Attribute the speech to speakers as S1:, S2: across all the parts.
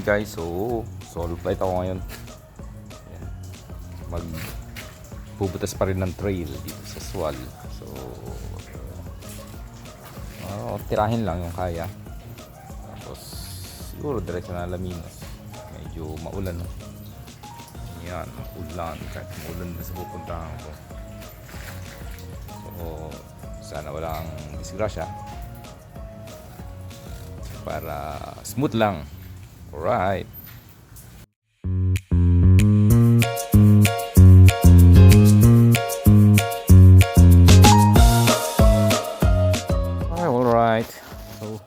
S1: guys, so solo flight ako ngayon. Ayan. Magbubutas pa rin ng trail dito sa Swal. So tirahin lang yung kaya. Tapos siguro diretso na Alaminos. Medyo maulan, no? Yan, ulan. Kahit maulan na sa pupuntahan ko. So sana walang disgrasya para smooth lang. Alright. Alright. So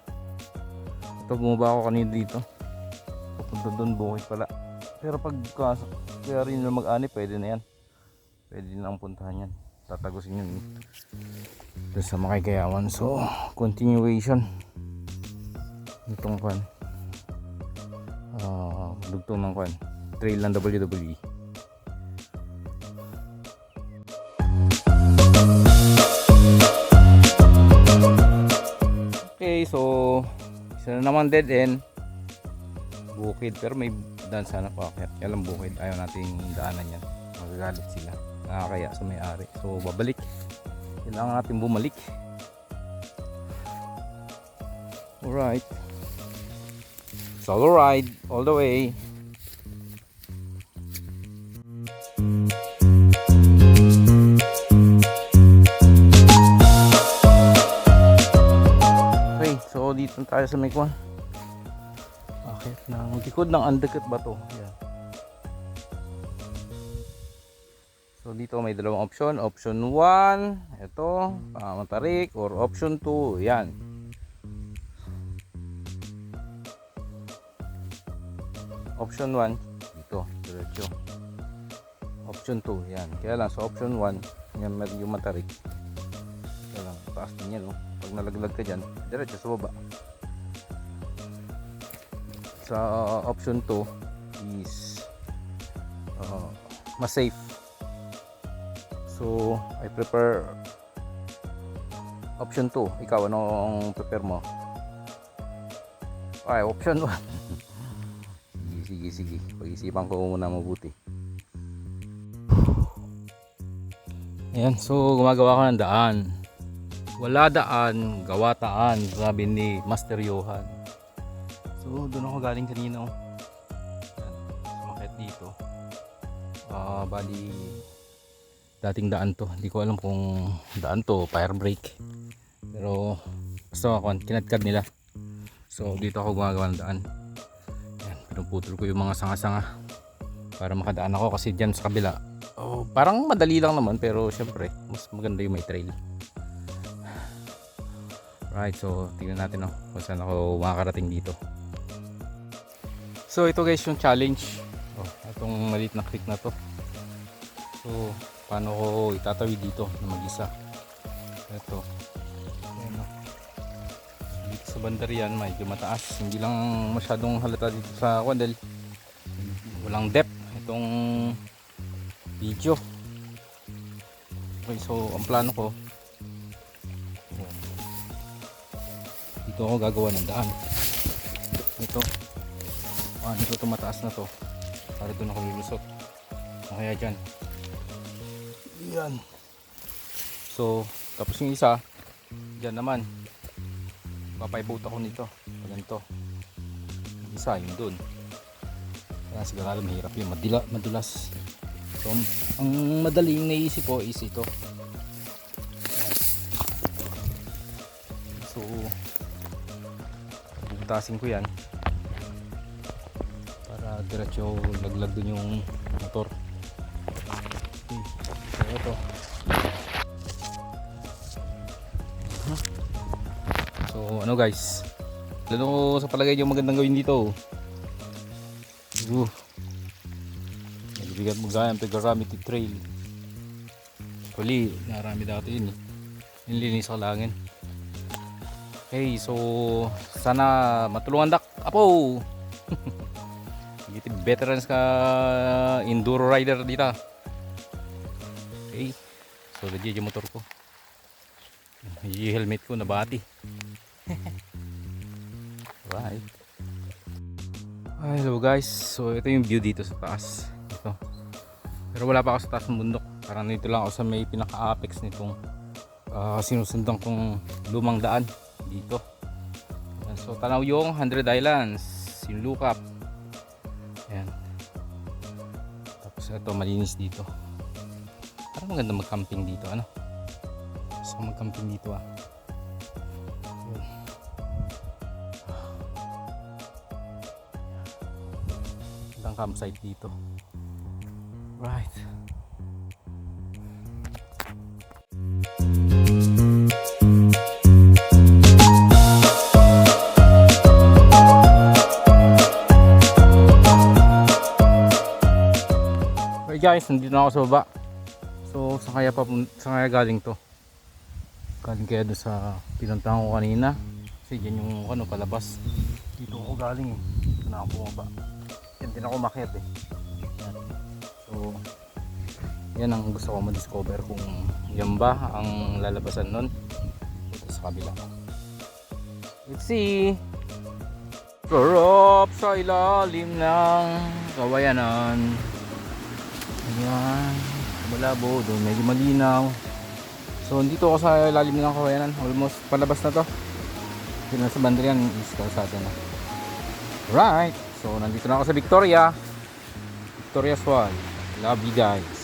S1: ito, bumaba ako kanina dito. Papunta doon, bukid pala. Pero pag kaya rin na mag-ani, pwede na yan. Pwede na ang puntahan yan. Tatagusin yun doon sa Makikayawan. So continuation itong kwan, dugtong ng kwan, trail ng WWE. Okay, so isa na naman dead end, bukid, pero may daan sana pa. Kaya lang bukid, ayaw nating daanan yan, magagalit sila, nakakaya sa may-ari. So babalik, kailangan natin bumalik. Alright, solo ride all the way. Okay, so dito tayo sa may kwan. Okay, ng likod ng undercut ba to? Yan. So dito may dalawang option. Option 1, ito, matarik, or option 2, yan. Option 1, dito, diretso. Option 2, yan. Kaya lang sa option 1, yan medyo matarik. Kaya lang, taas din yan, no? Pag nalaglag ka dyan, diretso sa baba. Sa option 2 is mas safe. So, I prefer option 2. Ikaw, anong prepare mo? Okay, option 1. Sige. Pag-isipan ko muna mabuti. Ayan, so gumagawa ko ng daan. Wala daan, gawa taan, sabi ni Master Johan. So doon ako galing kanina. Sumakit dito. Bali dating daan to. Hindi ko alam kung daan to, fire break. Pero basta kinadkad nila. So dito ako gumagawa ng daan. Pinuputol ko yung mga sanga-sanga para makadaan ako, kasi dyan sa kabila parang madali lang naman, pero syempre mas maganda yung may trail. Right, so tingnan natin kung saan ako makakarating dito. So ito guys yung challenge, itong maliit na creek na to. So paano ko itatawid dito na mag-isa. Ito dito sa bandar yan, medyo mataas, hindi lang masyadong halata dito sa Kwandel, walang depth itong video. Okay, so ang plano ko, dito ako gagawa ng daan. Ito mataas na to, para doon ako lulusot, o kaya dyan yan. So tapos yung isa dyan naman, papaipot ako nito, ganito. Isa yung dun, kaya sigurado mahirap yun, madulas. So ang madaling naisip ko is ito. So bubutasin ko yan para diretso laglag dun yung motor. So ito, so ano guys, lalo sa palagay nyo magandang gawin dito. Nagbigat mo gaya ang Pegaramiti Trail. Actually narami dati yun, nilinis sa langin. Okay, so sana matulungan dak apo. Veterans ka enduro rider dito. Okay, so legit yung motor ko, yung helmet ko nabati. Right. Hello guys, so ito yung view dito sa taas. Ito. Pero wala pa ako sa taas ng bundok. Parang dito lang ako sa may pinaka-apex nitong sinusundan kong lumang daan dito. Ayan, so tanaw yung 100 Islands, yung Lukap. Ayan. Tapos ito malinis dito. Parang maganda mag-camping dito, ano? Gusto ko mag-camping dito ah. Ang campsite dito. Right. Okay guys, nandito na ako sa baba. So saan kaya galing to? Galing kaya doon sa pinuntahan ko kanina. Kasi dyan yung ano palabas. Dito ako galing eh. Dito na ako bumaba. Yan din ako makiat eh. Yan. So yan ang gusto ko ma-discover kung yan ba ang lalabasan nun dito sa kabila. Let's see. Sarap sa ilalim ng kawayanan. Ayan, malabo doon, medyo malinaw. So dito ako sa ilalim ng kawayanan. Almost palabas na to. Dito na sa Bandrian, is kalsada na. Right. So nandito na ako sa Victoria. Victoria's Wall. Love you guys.